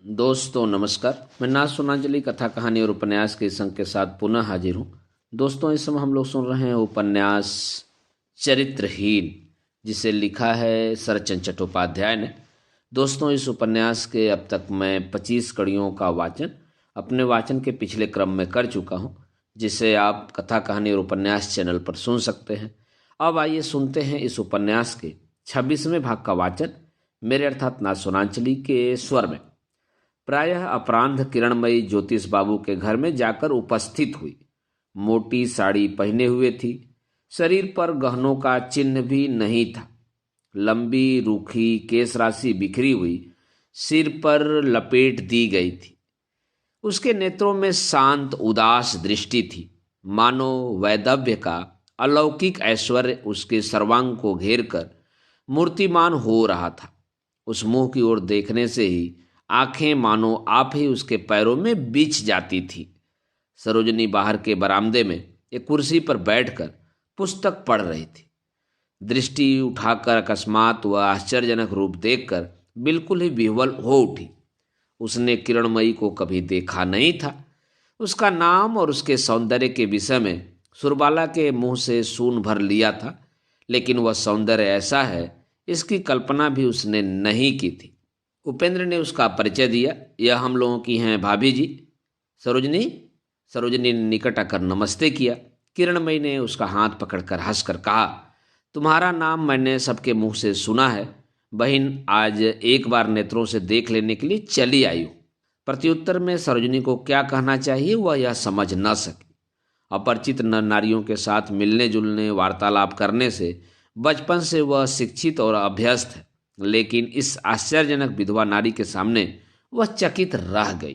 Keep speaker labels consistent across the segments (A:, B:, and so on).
A: दोस्तों नमस्कार। मैं नाथ सोनांजलि कथा कहानी और उपन्यास के संग के साथ पुनः हाजिर हूँ। दोस्तों इस समय हम लोग सुन रहे हैं उपन्यास चरित्रहीन, जिसे लिखा है शरतचंद्र चट्टोपाध्याय ने। दोस्तों इस उपन्यास के अब तक मैं 25 कड़ियों का वाचन अपने वाचन के पिछले क्रम में कर चुका हूँ, जिसे आप कथा कहानी और उपन्यास चैनल पर सुन सकते हैं। अब आइए सुनते हैं इस उपन्यास के 26वें भाग का वाचन मेरे अर्थात नाथ सोनांचली के स्वर में। प्रायः अपराह्न किरणमयी ज्योतिष बाबू के घर में जाकर उपस्थित हुई। मोटी साड़ी पहने हुए थी, शरीर पर गहनों का चिन्ह भी नहीं था। लंबी रूखी केश राशि बिखरी हुई सिर पर लपेट दी गई थी। उसके नेत्रों में शांत उदास दृष्टि थी, मानो वैदव्य का अलौकिक ऐश्वर्य उसके सर्वांग को घेर कर मूर्तिमान हो रहा था। उस मुंह की ओर देखने से ही आंखें मानो आप ही उसके पैरों में बिछ जाती थी। सरोजनी बाहर के बरामदे में एक कुर्सी पर बैठकर पुस्तक पढ़ रही थी। दृष्टि उठाकर अकस्मात वह आश्चर्यजनक रूप देखकर बिल्कुल ही विह्वल हो उठी। उसने किरणमयी को कभी देखा नहीं था। उसका नाम और उसके सौंदर्य के विषय में सुरबाला के मुंह से सून भर लिया था, लेकिन वह सौंदर्य ऐसा है इसकी कल्पना भी उसने नहीं की थी। उपेंद्र ने उसका परिचय दिया। यह हम लोगों की हैं भाभी जी, सरोजनी। सरोजनी ने निकट आकर नमस्ते किया। किरणमयी ने उसका हाथ पकड़कर हंसकर कहा, तुम्हारा नाम मैंने सबके मुंह से सुना है बहन, आज एक बार नेत्रों से देख लेने के लिए चली आई हूँ। प्रत्युत्तर में सरोजनी को क्या कहना चाहिए वह यह समझ न सकी। अपरिचित नर नारियों के साथ मिलने जुलने वार्तालाप करने से बचपन से वह शिक्षित और अभ्यस्त है, लेकिन इस आश्चर्यजनक विधवा नारी के सामने वह चकित रह गई।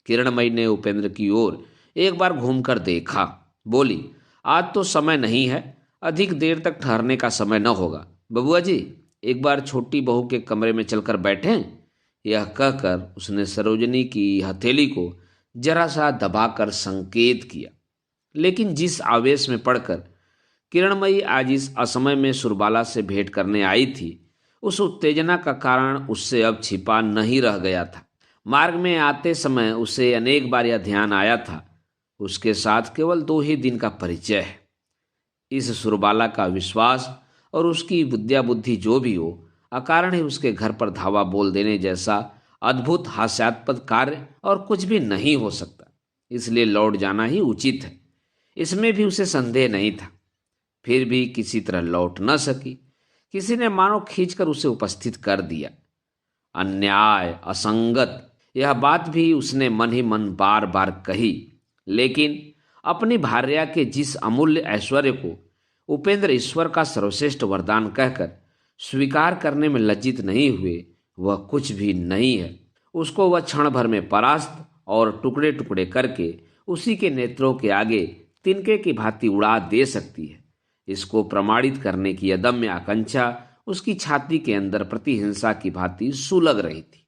A: किरणमयी ने उपेंद्र की ओर एक बार घूमकर देखा, बोली, आज तो समय नहीं है, अधिक देर तक ठहरने का समय न होगा। बबुआ जी एक बार छोटी बहू के कमरे में चलकर बैठें। यह कहकर उसने सरोजनी की हथेली को जरा सा दबाकर संकेत किया, लेकिन जिस आवेश में पड़कर किरणमयी आज इस असमय में सुरबाला से भेंट करने आई थी, उस उत्तेजना का कारण उससे अब छिपा नहीं रह गया था। मार्ग में आते समय उसे अनेक बार यह ध्यान आया था, उसके साथ केवल 2 ही दिन का परिचय है। इस सुरबाला का विश्वास और उसकी विद्या बुद्धि जो भी हो, अकारण ही उसके घर पर धावा बोल देने जैसा अद्भुत हास्यास्पद कार्य और कुछ भी नहीं हो सकता। इसलिए लौट जाना ही उचित है, इसमें भी उसे संदेह नहीं था। फिर भी किसी तरह लौट न सकी। किसी ने मानो खींचकर उसे उपस्थित कर दिया। अन्याय, असंगत, यह बात भी उसने मन ही मन बार बार कही, लेकिन अपनी भार्या के जिस अमूल्य ऐश्वर्य को उपेंद्र ईश्वर का सर्वश्रेष्ठ वरदान कहकर स्वीकार करने में लज्जित नहीं हुए, वह कुछ भी नहीं है। उसको वह क्षण भर में परास्त और टुकड़े टुकड़े करके उसी के नेत्रों के आगे तिनके की भांति उड़ा दे सकती है। इसको प्रमाणित करने की अदम्य आकांक्षा उसकी छाती के अंदर प्रतिहिंसा की भांति सुलग रही थी।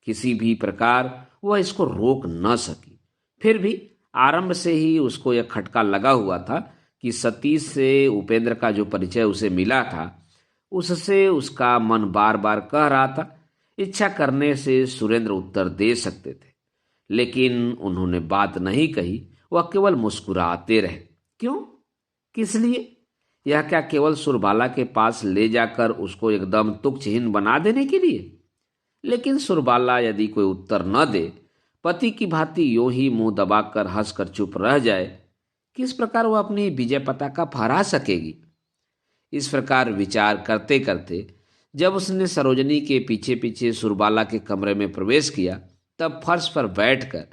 A: किसी भी प्रकार वह इसको रोक न सकी। फिर भी आरंभ से ही उसको यह खटका लगा हुआ था कि सतीश से उपेंद्र का जो परिचय उसे मिला था, उससे उसका मन बार बार कह रहा था, इच्छा करने से सुरेंद्र उत्तर दे सकते थे, लेकिन उन्होंने बात नहीं कही। वह केवल मुस्कुराते रहे। क्यों, किस लिए? यह क्या केवल सुरबाला के पास ले जाकर उसको एकदम तुच्छहीन बना देने के लिए? लेकिन सुरबाला यदि कोई उत्तर न दे, पति की भांति यूं ही मुंह दबाकर हंसकर चुप रह जाए, किस प्रकार वह अपनी विजय पताका फहरा सकेगी? इस प्रकार विचार करते करते जब उसने सरोजनी के पीछे पीछे सुरबाला के कमरे में प्रवेश किया, तब फर्श पर बैठकर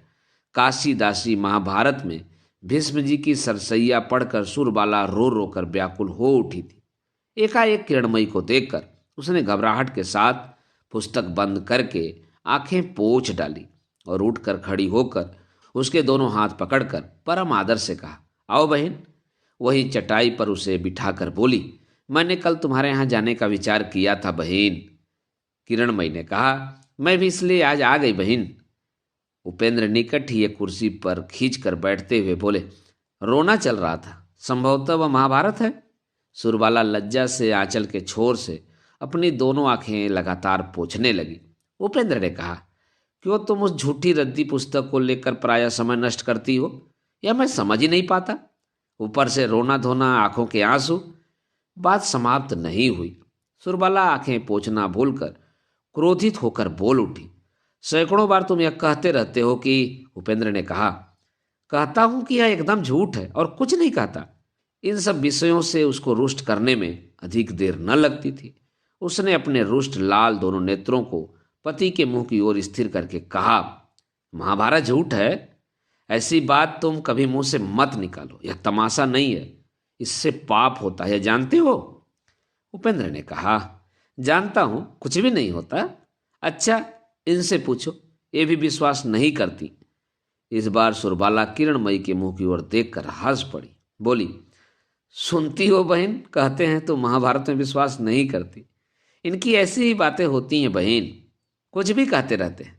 A: काशीदासी महाभारत में भीष्म जी की सरसैया पढ़कर सुरबाला रो रो कर व्याकुल हो उठी थी। एकाएक किरणमयी को देखकर उसने घबराहट के साथ पुस्तक बंद करके आंखें पोंछ डाली और उठकर खड़ी होकर उसके दोनों हाथ पकड़कर परम आदर से कहा, आओ बहन। वही चटाई पर उसे बिठाकर बोली, मैंने कल तुम्हारे यहाँ जाने का विचार किया था बहन। किरणमयी ने कहा, मैं भी इसलिए आज आ गई बहन। उपेंद्र निकट ही एक कुर्सी पर खींच कर बैठते हुए बोले, रोना चल रहा था, संभवतः वह महाभारत है। सुरबाला लज्जा से आंचल के छोर से अपनी दोनों आंखें लगातार पोंछने लगी। उपेंद्र ने कहा, क्यों तुम उस झूठी रद्दी पुस्तक को लेकर पराया समय नष्ट करती हो, या मैं समझ ही नहीं पाता। ऊपर से रोना धोना, आंखों के आंसू। बात समाप्त नहीं हुई। सुरबाला आंखें पोंछना भूलकर क्रोधित होकर बोल उठी। सैकड़ों बार तुम यह कहते रहते हो कि, उपेंद्र ने कहा। कहता हूं कि यह एकदम झूठ है और कुछ नहीं कहता। इन सब विषयों से उसको रुष्ट करने में अधिक देर न लगती थी। उसने अपने रुष्ट लाल दोनों नेत्रों को पति के मुंह की ओर स्थिर करके कहा, महाभारत झूठ है, ऐसी बात तुम कभी मुंह से मत निकालो। यह तमाशा नहीं है, इससे पाप होता है, जानते हो। उपेंद्र ने कहा, जानता हूं, कुछ भी नहीं होता। अच्छा, इनसे पूछो, ये भी विश्वास नहीं करती। इस बार सुरबाला किरणमयी के मुंह की ओर देखकर हंस पड़ी। बोली, सुनती हो बहन, कहते हैं तो महाभारत में विश्वास नहीं करती। इनकी ऐसी ही बातें होती हैं बहन, कुछ भी कहते रहते हैं।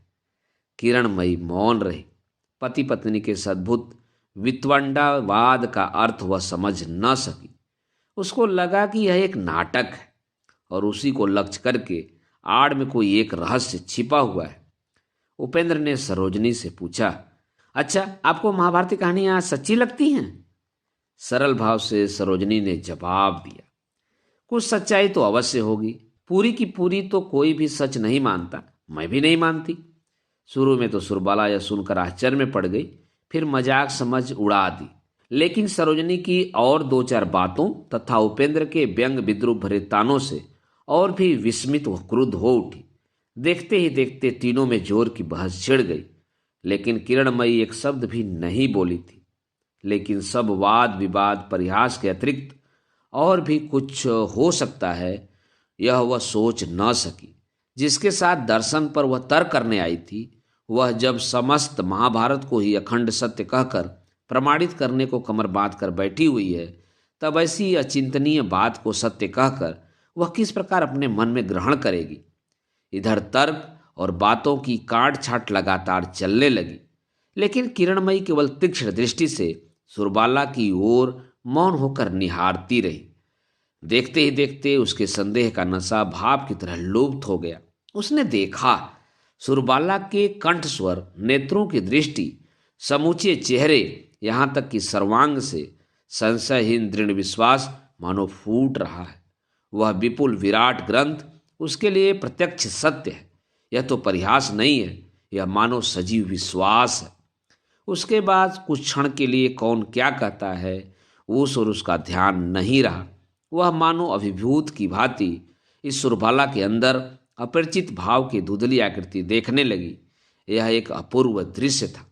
A: किरणमयी मौन रही। पति पत्नी के सद्भुत वितंडावाद का अर्थ वह समझ न सकी। उसको लगा कि यह एक नाटक है और उसी को लक्ष्य करके आड़ में कोई एक रहस्य छिपा हुआ है। उपेंद्र ने सरोजनी से पूछा, अच्छा, आपको महाभारती कहानियां सच्ची लगती हैं? सरल भाव से सरोजनी ने जवाब दिया, कुछ सच्चाई तो अवश्य होगी, पूरी की पूरी तो कोई भी सच नहीं मानता, मैं भी नहीं मानती। शुरू में तो सुरबाला यह सुनकर आश्चर्य में पड़ गई, फिर मजाक समझ उड़ा दी। लेकिन सरोजनी की और दो चार बातों तथा उपेंद्र के व्यंग विद्रूप भरे तानों से और भी विस्मित व क्रुद्ध हो उठी। देखते ही देखते तीनों में जोर की बहस छिड़ गई, लेकिन किरणमयी एक शब्द भी नहीं बोली थी। लेकिन सब वाद विवाद परिहास के अतिरिक्त और भी कुछ हो सकता है, यह वह सोच न सकी। जिसके साथ दर्शन पर वह तर्क करने आई थी, वह जब समस्त महाभारत को ही अखंड सत्य कहकर प्रमाणित करने को कमर बांध कर बैठी हुई है, तब ऐसी अचिंतनीय बात को सत्य कहकर वह किस प्रकार अपने मन में ग्रहण करेगी। इधर तर्क और बातों की काट छाट लगातार चलने लगी, लेकिन किरणमयी केवल तीक्ष्ण दृष्टि से सुरबाला की ओर मौन होकर निहारती रही। देखते ही देखते उसके संदेह का नशा भाव की तरह लुप्त हो गया। उसने देखा, सुरबाला के कंठ स्वर, नेत्रों की दृष्टि, समूचे चेहरे, यहाँ तक कि सर्वांग से संशयहीन दृढ़ विश्वास मानो फूट रहा है। वह विपुल विराट ग्रंथ उसके लिए प्रत्यक्ष सत्य है। यह तो परिहास नहीं है, यह मानो सजीव विश्वास है। उसके बाद कुछ क्षण के लिए कौन क्या कहता है, उस और उसका ध्यान नहीं रहा। वह मानो अभिभूत की भांति इस सुरबाला के अंदर अपरिचित भाव की धुंधली आकृति देखने लगी। यह एक अपूर्व दृश्य था,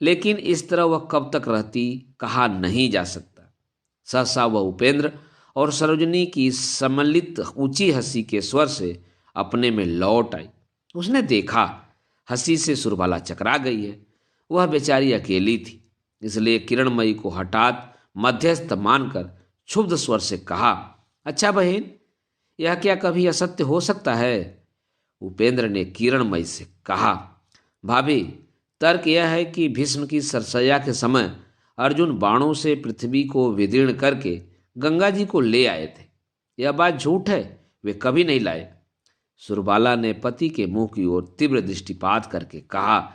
A: लेकिन इस तरह वह कब तक रहती कहा नहीं जा सकता। सहसा वह उपेंद्र और सरोजनी की सम्मिलित ऊंची हंसी के स्वर से अपने में लौट आई। उसने देखा, हंसी से सुरबाला चकरा गई है। वह बेचारी अकेली थी, इसलिए किरणमयी को हठात मध्यस्थ मानकर क्षुब्ध स्वर से कहा, अच्छा बहन, यह क्या कभी असत्य हो सकता है? उपेंद्र ने किरणमयी से कहा, भाभी, तर्क यह है कि भीष्म की सरसैया के समय अर्जुन बाणों से पृथ्वी को विदीर्ण करके गंगा जी को ले आए थे। यह बात झूठ है, वे कभी नहीं लाए। सुरबाला ने पति के मुंह की ओर तीव्र दृष्टिपात करके कहा,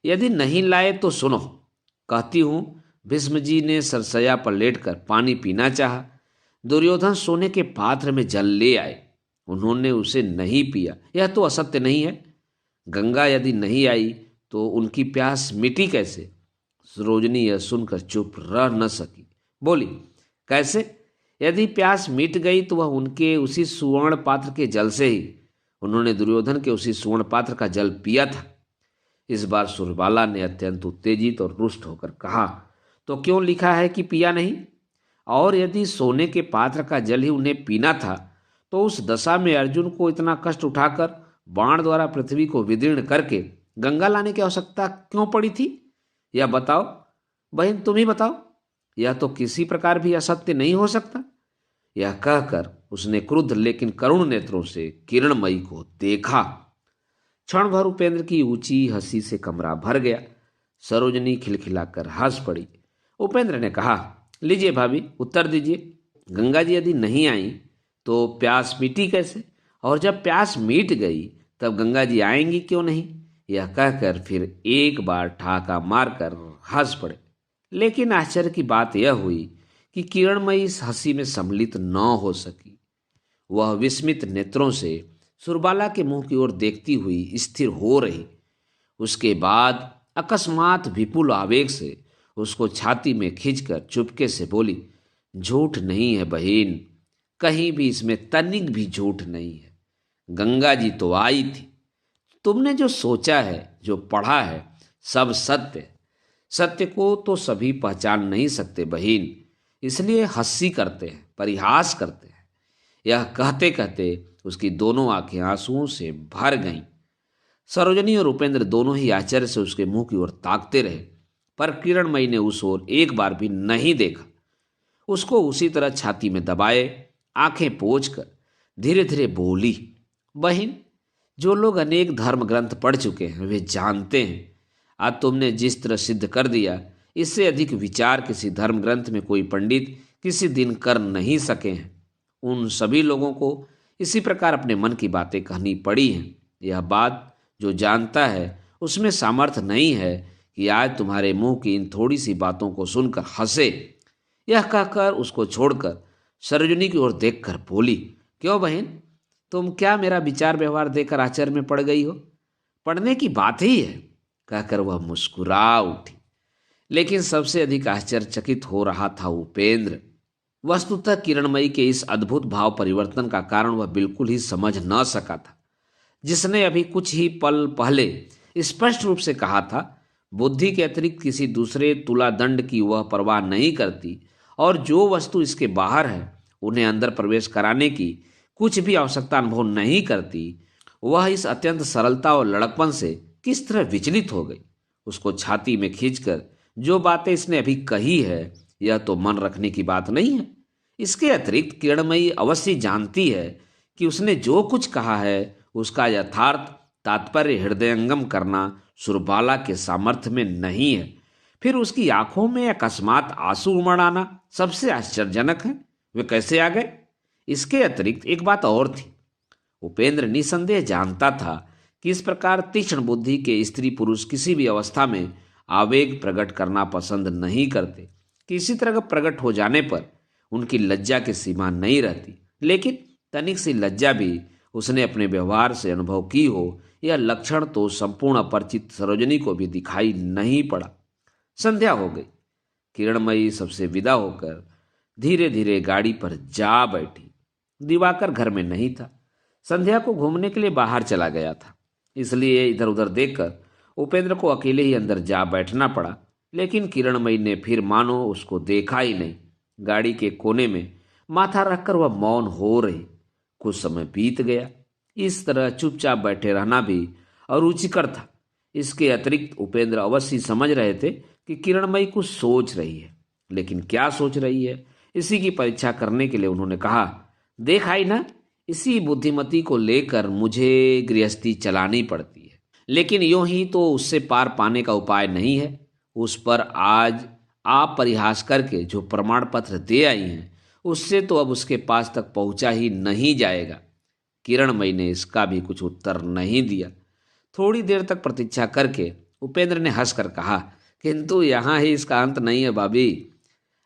A: यदि नहीं लाए तो सुनो, कहती हूं, भीष्म जी ने सरसैया पर लेटकर पानी पीना चाहा। दुर्योधन सोने के पात्र में जल ले आए, उन्होंने उसे नहीं पिया। यह तो असत्य नहीं है। गंगा यदि नहीं आई तो उनकी प्यास मिटी कैसे? सरोजनी यह सुनकर चुप रह न सकी, बोली, कैसे? यदि प्यास मिट गई तो वह उनके उसी सुवर्ण पात्र के जल से ही। उन्होंने दुर्योधन के उसी सुवर्ण पात्र का जल पिया था। इस बार सुरबाला ने अत्यंत उत्तेजित और रुष्ट होकर कहा, तो क्यों लिखा है कि पिया नहीं? और यदि सोने के पात्र का जल ही उन्हें पीना था, तो उस दशा में अर्जुन को इतना कष्ट उठाकर बाण द्वारा पृथ्वी को विदीर्ण करके गंगा लाने की आवश्यकता क्यों पड़ी थी? यह बताओ बहन, तुम ही बताओ। यह तो किसी प्रकार भी असत्य नहीं हो सकता। यह कहकर उसने क्रुद्ध लेकिन करुण नेत्रों से किरणमयी को देखा। क्षण भर उपेंद्र की ऊंची हंसी से कमरा भर गया। सरोजनी खिलखिलाकर हंस पड़ी। उपेंद्र ने कहा, लीजिए भाभी, उत्तर दीजिए। गंगा जी यदि नहीं आई तो प्यास मिटी कैसे? और जब प्यास मिट गई तब गंगा जी आएंगी क्यों नहीं? यह कहकर फिर एक बार ठहाका मारकर हंस पड़े। लेकिन आश्चर्य की बात यह हुई कि किरणमयी इस हंसी में सम्मिलित न हो सकी। वह विस्मित नेत्रों से सुरबाला के मुंह की ओर देखती हुई स्थिर हो रही। उसके बाद अकस्मात विपुल आवेग से उसको छाती में खींचकर चुपके से बोली, झूठ नहीं है बहन, कहीं भी इसमें तनिक भी झूठ नहीं है। गंगा जी तो आई थी। तुमने जो सोचा है, जो पढ़ा है, सब सत्य है। सत्य को तो सभी पहचान नहीं सकते बहन, इसलिए हंसी करते हैं, परिहास करते हैं। यह कहते कहते उसकी दोनों आंखें आंसुओं से भर गईं। सरोजनी और उपेंद्र दोनों ही आश्चर्य से उसके मुंह की ओर ताकते रहे, पर किरणमयी ने उस ओर एक बार भी नहीं देखा। उसको उसी तरह छाती में दबाए आंखें पोंछकर धीरे धीरे बोली, बहन, जो लोग अनेक धर्म ग्रंथ पढ़ चुके हैं वे जानते हैं, आज तुमने जिस तरह सिद्ध कर दिया, इससे अधिक विचार किसी धर्म ग्रंथ में कोई पंडित किसी दिन कर नहीं सके हैं। उन सभी लोगों को इसी प्रकार अपने मन की बातें कहनी पड़ी हैं। यह बात जो जानता है उसमें सामर्थ्य नहीं है कि आज तुम्हारे मुंह की इन थोड़ी सी बातों को सुनकर हंसे। यह कहकर उसको छोड़कर सरोजनी की ओर देखकर बोली, क्यों बहन, तुम क्या मेरा विचार व्यवहार देकर आश्चर्य में पड़ गई हो? पढ़ने की बात ही है, कहकर वह मुस्कुरा उठी। लेकिन सबसे अधिक आश्चर्यचकित हो रहा था उपेंद्र। वस्तुतः किरणमयी के इस अद्भुत भाव परिवर्तन का कारण वह बिल्कुल ही समझ न सका था। जिसने अभी कुछ ही पल पहले स्पष्ट रूप से कहा था, बुद्धि के अतिरिक्त किसी दूसरे तुला दंड की वह परवाह नहीं करती और जो वस्तु इसके बाहर है उन्हें अंदर प्रवेश कराने की कुछ भी आवश्यकता अनुभव नहीं करती, वह इस अत्यंत सरलता और लड़कपन से किस तरह विचलित हो गई। उसको छाती में खींचकर जो बातें इसने अभी कही है, यह तो मन रखने की बात नहीं है। इसके अतिरिक्त किरणमयी अवश्य जानती है कि उसने जो कुछ कहा है उसका यथार्थ तात्पर्य हृदयंगम करना सुरबाला के सामर्थ्य में नहीं है। फिर उसकी आंखों में अकस्मात आंसू उमड़ आना सबसे आश्चर्यजनक है। वे कैसे आ गए? इसके अतिरिक्त एक बात और थी। उपेंद्र निसंदेह जानता था कि इस प्रकार तीक्ष्ण बुद्धि के स्त्री पुरुष किसी भी अवस्था में आवेग प्रकट करना पसंद नहीं करते। किसी तरह का प्रकट हो जाने पर उनकी लज्जा की सीमा नहीं रहती। लेकिन तनिक सी लज्जा भी उसने अपने व्यवहार से अनुभव की हो, यह लक्षण तो संपूर्ण अपरिचित सरोजनी को भी दिखाई नहीं पड़ा। संध्या हो गई। किरणमयी सबसे विदा होकर धीरे धीरे गाड़ी पर जा बैठी। दिवाकर घर में नहीं था, संध्या को घूमने के लिए बाहर चला गया था। इसलिए इधर उधर देखकर उपेंद्र को अकेले ही अंदर जा बैठना पड़ा। लेकिन किरणमयी ने फिर मानो उसको देखा ही नहीं। गाड़ी के कोने में माथा रखकर वह मौन हो रही। कुछ समय बीत गया। इस तरह चुपचाप बैठे रहना भी अरुचिकर था। इसके अतिरिक्त उपेंद्र अवश्य समझ रहे थे कि किरणमयी कुछ सोच रही है, लेकिन क्या सोच रही है, इसी की परीक्षा करने के लिए उन्होंने कहा, देख आई ना, इसी बुद्धिमती को लेकर मुझे गृहस्थी चलानी पड़ती है। लेकिन यूं ही तो उससे पार पाने का उपाय नहीं है। उस पर आज आप परिहास करके जो प्रमाण पत्र दे आई हैं, उससे तो अब उसके पास तक पहुंचा ही नहीं जाएगा। किरणमयी ने इसका भी कुछ उत्तर नहीं दिया। थोड़ी देर तक प्रतीक्षा करके उपेंद्र ने हंसकर कहा, किंतु यहाँ ही इसका अंत नहीं है भाभी।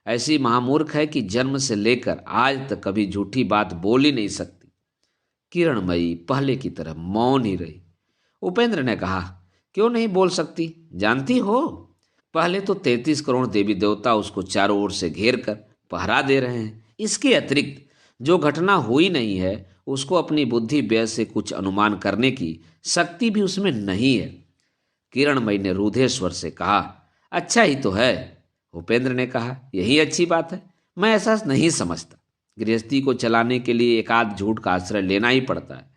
A: ऐसी महामूर्ख है कि जन्म से लेकर आज तक कभी झूठी बात बोल ही नहीं सकती। किरणमयी पहले की तरह मौन ही रही। उपेंद्र ने कहा, क्यों नहीं बोल सकती? जानती हो, पहले तो 33 करोड़ देवी देवता उसको चारों ओर से घेर कर पहरा दे रहे हैं। इसके अतिरिक्त जो घटना हुई नहीं है उसको अपनी बुद्धि व्यय से कुछ अनुमान करने की शक्ति भी उसमें नहीं है। किरणमयी ने रूधे स्वर से कहा, अच्छा ही तो है। उपेंद्र ने कहा, यही अच्छी बात है। मैं ऐसा नहीं समझता। गृहस्थी को चलाने के लिए एकाध झूठ का आश्रय लेना ही पड़ता है,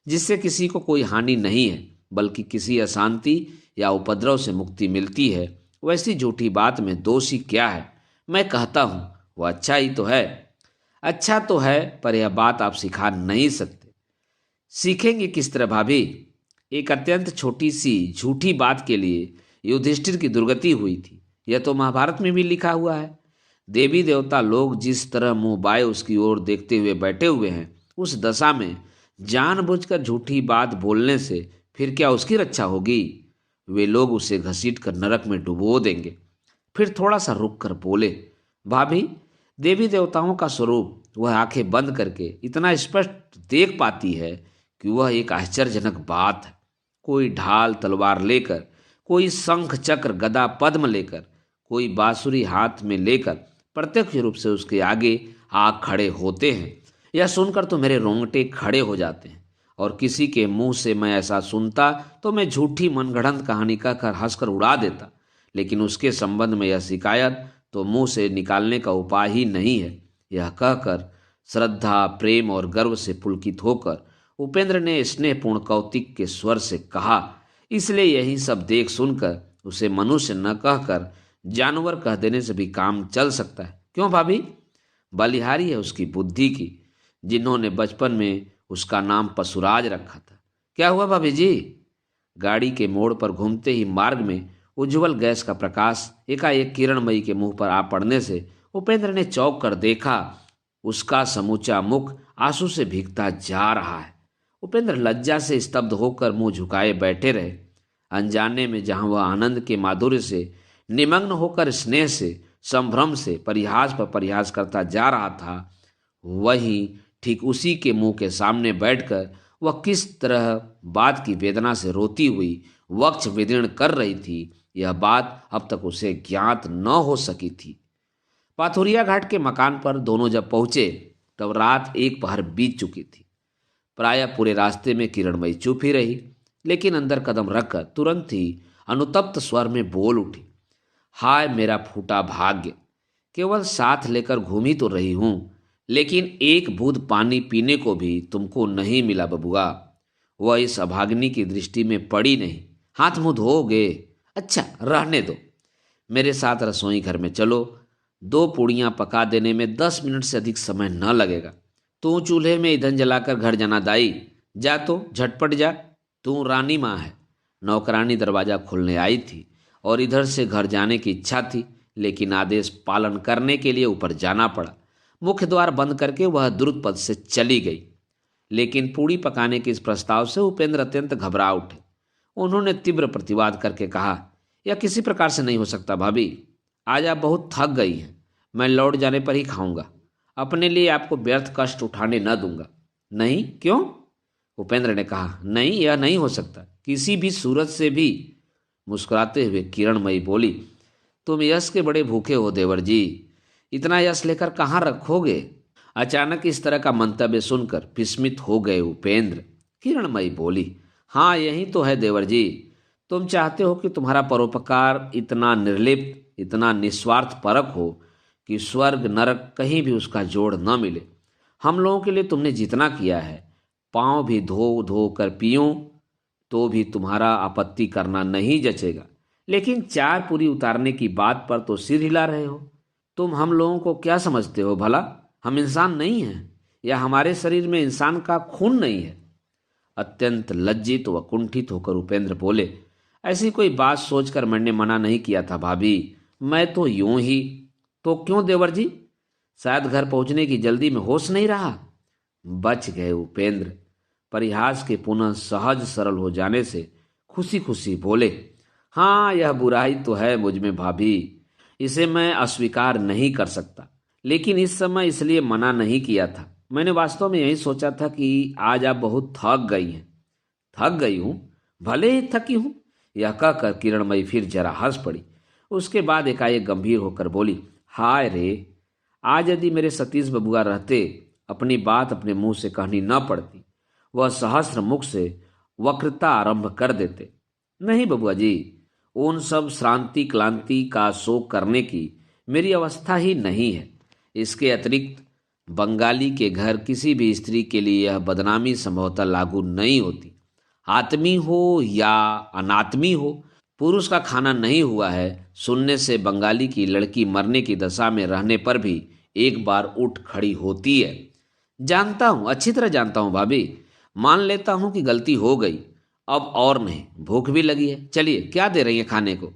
A: जिससे किसी को कोई हानि नहीं है, बल्कि किसी अशांति या उपद्रव से मुक्ति मिलती है। वैसी झूठी बात में दोषी क्या है? मैं कहता हूँ वह अच्छा ही तो है। अच्छा तो है, पर यह बात आप सिखा नहीं सकते। सीखेंगे किस तरह भाभी? एक अत्यंत छोटी सी झूठी बात के लिए युधिष्ठिर की दुर्गति हुई थी, यह तो महाभारत में भी लिखा हुआ है। देवी देवता लोग जिस तरह मुंह बाए उसकी ओर देखते हुए बैठे हुए हैं, उस दशा में जानबूझकर झूठी बात बोलने से फिर क्या उसकी रक्षा होगी? वे लोग उसे घसीट कर नरक में डुबो देंगे। फिर थोड़ा सा रुक कर बोले, भाभी, देवी देवताओं का स्वरूप वह आंखें बंद करके इतना स्पष्ट देख पाती है कि वह एक आश्चर्यजनक बात है। कोई ढाल तलवार लेकर, कोई शंख चक्र गदा पद्म लेकर, कोई बांसुरी हाथ में लेकर प्रत्यक्ष रूप से उसके आगे आ खड़े होते हैं। यह सुनकर तो मेरे रोंगटे खड़े हो जाते हैं, और किसी के मुंह से मैं ऐसा सुनता तो मैं झूठी मनगढ़ंत कहानी कहकर हंसकर उड़ा देता, लेकिन उसके संबंध में यह शिकायत तो मुंह से निकालने का उपाय ही नहीं है। यह कहकर श्रद्धा, प्रेम और गर्व से पुलकित होकर उपेंद्र ने स्नेहपूर्ण कौतिक के स्वर से कहा, इसलिए यही सब देख सुनकर उसे मनुष्य न कहकर जानवर कह देने से भी काम चल सकता है। क्यों भाभी? बलिहारी है उसकी बुद्धि की, जिन्होंने बचपन में उसका नाम पशुराज रखा था। क्या हुआ भाभी जी? गाड़ी के मोड़ पर घूमते ही मार्ग में उज्जवल गैस का प्रकाश एकाएक किरणमयी के मुंह पर आ पड़ने से उपेंद्र ने चौंक कर देखा। उसका समूचा मुख आंसू से भीगता जा रहा है। उपेंद्र लज्जा से स्तब्ध होकर मुंह झुकाए बैठे रहे। अनजाने में जहां वह आनंद के माधुर्य से निमग्न होकर स्नेह से, संभ्रम से परिहास पर परिहास करता जा रहा था, वहीं ठीक उसी के मुंह के सामने बैठकर वह किस तरह बात की वेदना से रोती हुई वक्ष विदीर्ण कर रही थी, यह बात अब तक उसे ज्ञात न हो सकी थी। पाथुरिया घाट के मकान पर दोनों जब पहुंचे तब रात एक पहर बीत चुकी थी। प्रायः पूरे रास्ते में किरणमयी चुप ही रही, लेकिन अंदर कदम रखकर तुरंत ही अनुतप्त स्वर में बोल उठी, हाय मेरा फूटा भाग्य, केवल साथ लेकर घूम ही तो रही हूं, लेकिन एक बूंद पानी पीने को भी तुमको नहीं मिला बबुआ। वह इस अभागिनी की दृष्टि में पड़ी नहीं। हाथ मुंह धोगे? अच्छा रहने दो, मेरे साथ रसोई घर में चलो, 2 पूड़ियाँ पका देने में 10 मिनट से अधिक समय न लगेगा। तू चूल्हे में ईंधन जलाकर घर जाना दाई, जा तो झटपट जा, तू रानी माँ है। नौकरानी दरवाजा खोलने आई थी और इधर से घर जाने की इच्छा थी, लेकिन आदेश पालन करने के लिए ऊपर जाना पड़ा। मुख्य द्वार बंद करके वह द्रुत पद से चली गई, लेकिन पूड़ी पकाने के इस प्रस्ताव से उपेंद्र अत्यंत घबरा उठे। उन्होंने तीव्र प्रतिवाद करके कहा, यह किसी प्रकार से नहीं हो सकता भाभी, आज आप बहुत थक गई हैं, मैं लौट जाने पर ही खाऊंगा, अपने लिए आपको व्यर्थ कष्ट उठाने न दूंगा। नहीं? क्यों? उपेंद्र ने कहा, नहीं, यह नहीं हो सकता किसी भी सूरत से भी। मुस्कुराते हुए किरणमयी बोली, तुम यश के बड़े भूखे हो देवर जी, इतना यश लेकर कहाँ रखोगे? अचानक इस तरह का मंतव्य सुनकर विस्मित हो गए उपेंद्र। किरणमयी बोली, हाँ यही तो है देवर जी, तुम चाहते हो कि तुम्हारा परोपकार इतना निर्लिप्त, इतना निस्वार्थ परक हो कि स्वर्ग नरक कहीं भी उसका जोड़ न मिले। हम लोगों के लिए तुमने जितना किया है, पाँव भी धो धो कर पीऊं तो भी तुम्हारा आपत्ति करना नहीं जचेगा, लेकिन 4 पूरी उतारने की बात पर तो सिर हिला रहे हो। तुम हम लोगों को क्या समझते हो भला? हम इंसान नहीं हैं, या हमारे शरीर में इंसान का खून नहीं है? अत्यंत लज्जित व कुंठित होकर उपेंद्र बोले, ऐसी कोई बात सोचकर मैंने मना नहीं किया था भाभी, मैं तो यूं ही। तो क्यों देवर जी? शायद घर पहुंचने की जल्दी में होश नहीं रहा। बच गए उपेंद्र। परिहास के पुनः सहज सरल हो जाने से खुशी खुशी बोले, हाँ यह बुराई तो है मुझ में भाभी, इसे मैं अस्वीकार नहीं कर सकता, लेकिन इस समय इसलिए मना नहीं किया था। मैंने वास्तव में यही सोचा था कि आज आप बहुत थक गई हैं। थक गई हूँ? भले ही थकी हूँ, यह कहकर किरणमयी फिर जरा हंस पड़ी। उसके बाद एकाएक गंभीर होकर बोली, हाय रे, आज यदि मेरे सतीश बबुआ रहते, अपनी बात अपने मुंह से कहनी न पड़ती, वह सहस्र मुख से वक्रता आरंभ कर देते। नहीं बबुआ जी, उन सब श्रांति क्लांति का शोक करने की मेरी अवस्था ही नहीं है। इसके अतिरिक्त बंगाली के घर किसी भी स्त्री के लिए यह बदनामी संभवतः लागू नहीं होती। आत्मी हो या अनात्मी हो, पुरुष का खाना नहीं हुआ है सुनने से बंगाली की लड़की मरने की दशा में रहने पर भी एक बार उठ खड़ी होती है। जानता हूँ, अच्छी तरह जानता हूँ भाभी, मान लेता हूँ कि गलती हो गई, अब और नहीं, भूख भी लगी है, चलिए क्या दे रही है खाने को?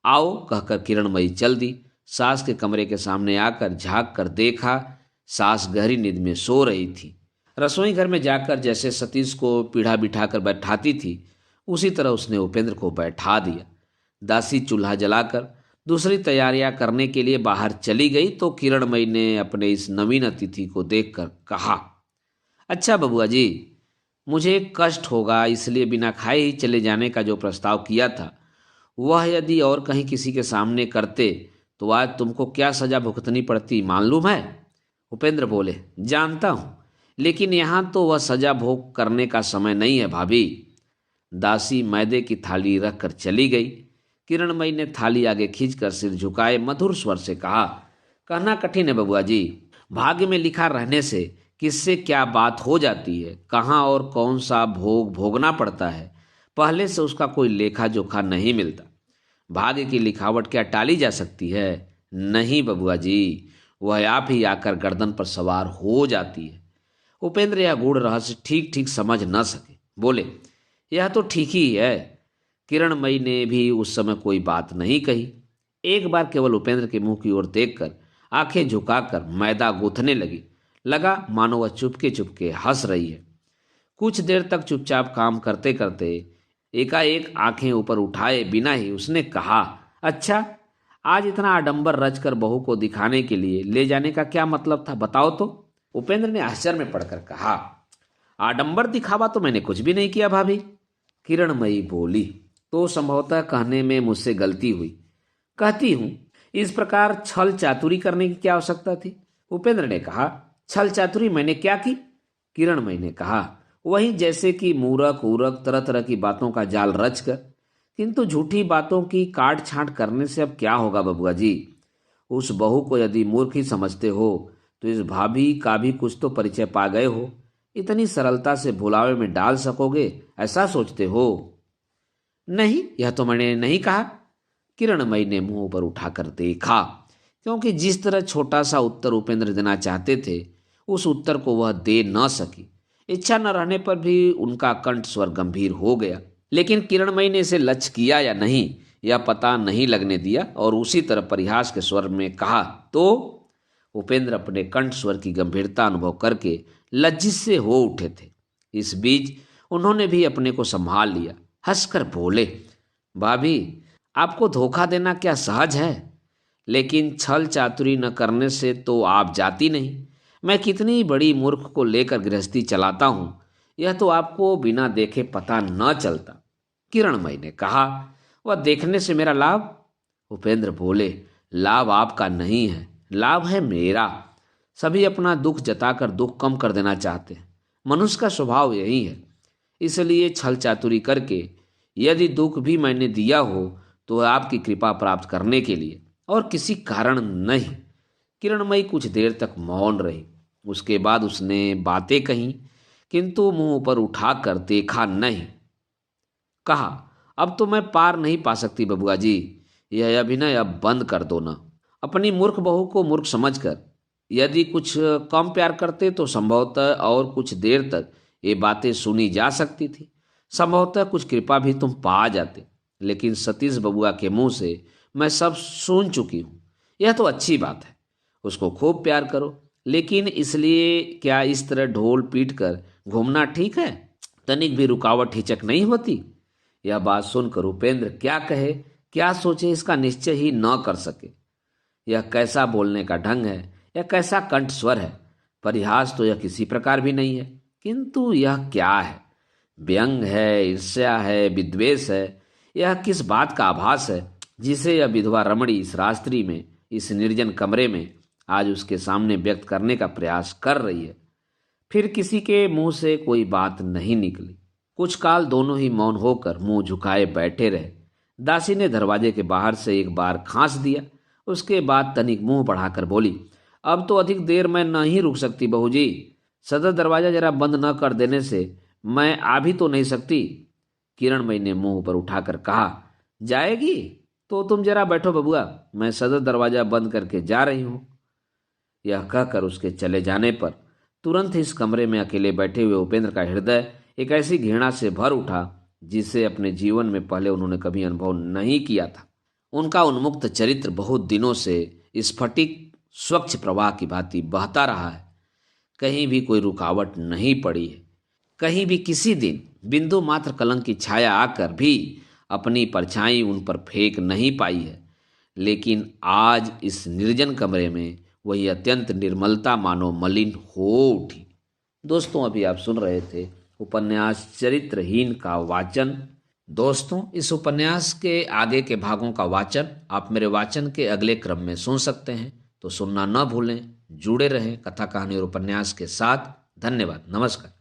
A: आओ कहकर किरणमयी चल दी। सास के कमरे के सामने आकर झांक कर देखा, सास गहरी नींद में सो रही थी। रसोई घर में जाकर जैसे सतीश को पीढ़ा बिठाकर बैठाती थी, उसी तरह उसने उपेंद्र को बैठा दिया। दासी चूल्हा जलाकर दूसरी तैयारियां करने के लिए बाहर चली गई तो किरणमयी ने अपने इस नवीन अतिथि को देखकर कहा, अच्छा बबुआ जी, मुझे कष्ट होगा इसलिए बिना खाए ही चले जाने का जो प्रस्ताव किया था वह यदि और कहीं किसी के सामने करते तो आज तुमको क्या सजा भुगतनी पड़ती मालूम है? उपेंद्र बोले, जानता हूं, लेकिन यहां तो वह सजा भोग करने का समय नहीं है भाभी। दासी मैदे की थाली रखकर चली गई। किरणमयी ने थाली आगे खींचकर सिर झुकाए मधुर स्वर से कहा, कहना कठिन है बबुआ जी, भाग्य में लिखा रहने से किससे क्या बात हो जाती है, कहाँ और कौन सा भोग भोगना पड़ता है, पहले से उसका कोई लेखा जोखा नहीं मिलता। भाग्य की लिखावट क्या टाली जा सकती है? नहीं बबुआ जी, वह आप ही आकर गर्दन पर सवार हो जाती है। उपेंद्र यह गूढ़ रहस्य ठीक ठीक समझ न सके, बोले, यह तो ठीक ही है। किरणमयी ने भी उस समय कोई बात नहीं कही। एक बार केवल उपेंद्र के मुंह की ओर देखकर आंखें झुकाकर मैदा गूंथने लगा मानो वह चुपके चुपके हंस रही है। कुछ देर तक चुपचाप काम करते करते एकाएक आंखें ऊपर उठाए बिना ही उसने कहा, अच्छा, आज इतना आडंबर रचकर बहू को दिखाने के लिए ले जाने का क्या मतलब था, बताओ तो। उपेंद्र ने आश्चर्य में पड़कर कहा, आडंबर दिखावा तो मैंने कुछ भी नहीं किया भाभी। किरणमयी बोली, तो संभवतः कहने में मुझसे गलती हुई। कहती हूं, इस प्रकार छल चातुरी करने की क्या आवश्यकता थी? उपेंद्र ने कहा, छल चातुरी मैंने क्या की? किरणमयी ने कहा, वही जैसे कि मूरख उरक तरह तरह की बातों का जाल रचकर, किंतु झूठी बातों की काट छांट करने से अब क्या होगा बबुआ जी। उस बहू को यदि मूर्ख ही समझते हो तो इस भाभी का भी कुछ तो परिचय पा गए हो, इतनी सरलता से भुलावे में डाल सकोगे ऐसा सोचते हो? नहीं, यह तो मैंने नहीं कहा। किरणमयी ने मुंह पर उठाकर देखा, क्योंकि जिस तरह छोटा सा उत्तर उपेंद्र देना चाहते थे उस उत्तर को वह दे न सकी। इच्छा न रहने पर भी उनका कंठ स्वर गंभीर हो गया, लेकिन किरणमयी ने इसे लक्ष्य किया या नहीं यह पता नहीं लगने दिया और उसी तरह परिहास के स्वर में कहा, तो उपेंद्र अपने कंठ स्वर की गंभीरता अनुभव करके लज्जित से हो उठे थे। इस बीच उन्होंने भी अपने को संभाल लिया, हंसकर बोले, भाभी, आपको धोखा देना क्या सहज है, लेकिन छल चातुरी न करने से तो आप जाती नहीं। मैं कितनी बड़ी मूर्ख को लेकर गृहस्थी चलाता हूं, यह तो आपको बिना देखे पता न चलता। किरणमयी ने कहा, वह देखने से मेरा लाभ? उपेंद्र बोले, लाभ आपका नहीं है, लाभ है मेरा। सभी अपना दुख जताकर दुख कम कर देना चाहते हैं, मनुष्य का स्वभाव यही है। इसलिए छल चातुरी करके यदि दुख भी मैंने दिया हो तो आपकी कृपा प्राप्त करने के लिए और किसी कारण नहीं। किरणमयी कुछ देर तक मौन रही। उसके बाद उसने बातें कहीं, किंतु मुंह ऊपर उठाकर देखा नहीं। कहा, अब तो मैं पार नहीं पा सकती बबुआ जी, यह अभिनय अब बंद कर दो ना। अपनी मूर्ख बहू को मूर्ख समझकर यदि कुछ कम प्यार करते तो संभवतः और कुछ देर तक ये बातें सुनी जा सकती थी, संभवतः कुछ कृपा भी तुम पा जाते। लेकिन सतीश बबुआ के मुंह से मैं सब सुन चुकी हूँ। यह तो अच्छी बात है, उसको खूब प्यार करो, लेकिन इसलिए क्या इस तरह ढोल पीट कर घूमना ठीक है? तनिक भी रुकावट हिचक नहीं होती? यह बात सुनकर उपेंद्र क्या कहे क्या सोचे इसका निश्चय ही न कर सके। यह कैसा बोलने का ढंग है, यह कैसा कंठ स्वर है। परिहास तो यह किसी प्रकार भी नहीं है, किंतु यह क्या है? व्यंग है, ईर्ष्या है, विद्वेष है। यह किस बात का आभास है जिसे यह विधवा रमणी इस रात्रि में, इस निर्जन कमरे में आज उसके सामने व्यक्त करने का प्रयास कर रही है? फिर किसी के मुंह से कोई बात नहीं निकली। कुछ काल दोनों ही मौन होकर मुंह झुकाए बैठे रहे। दासी ने दरवाजे के बाहर से एक बार खांस दिया, उसके बाद तनिक मुंह बढ़ाकर बोली, अब तो अधिक देर मैं नहीं रुक सकती बहू जी। सदर दरवाजा जरा बंद न कर देने से मैं आ भी तो नहीं सकती। किरणमयी ने मुंह पर उठाकर कहा, जाएगी तो तुम जरा बैठो बबुआ, मैं सदर दरवाजा बंद करके जा रही हूं। यह कहकर उसके चले जाने पर तुरंत इस कमरे में अकेले बैठे हुए उपेंद्र का हृदय एक ऐसी घृणा से भर उठा जिसे अपने जीवन में पहले उन्होंने कभी अनुभव नहीं किया था। उनका उन्मुक्त चरित्र बहुत दिनों से स्फटिक स्वच्छ प्रवाह की भांति बहता रहा है, कहीं भी कोई रुकावट नहीं पड़ी है। कहीं भी किसी दिन बिंदु मात्र कलंक की छाया आकर भी अपनी परछाई उन पर फेंक नहीं पाई है, लेकिन आज इस निर्जन कमरे में वही अत्यंत निर्मलता मानो मलिन हो उठी। दोस्तों, अभी आप सुन रहे थे उपन्यास चरित्रहीन का वाचन। दोस्तों, इस उपन्यास के आगे के भागों का वाचन आप मेरे वाचन के अगले क्रम में सुन सकते हैं, तो सुनना न भूलें। जुड़े रहें कथा कहानी और उपन्यास के साथ। धन्यवाद। नमस्कार।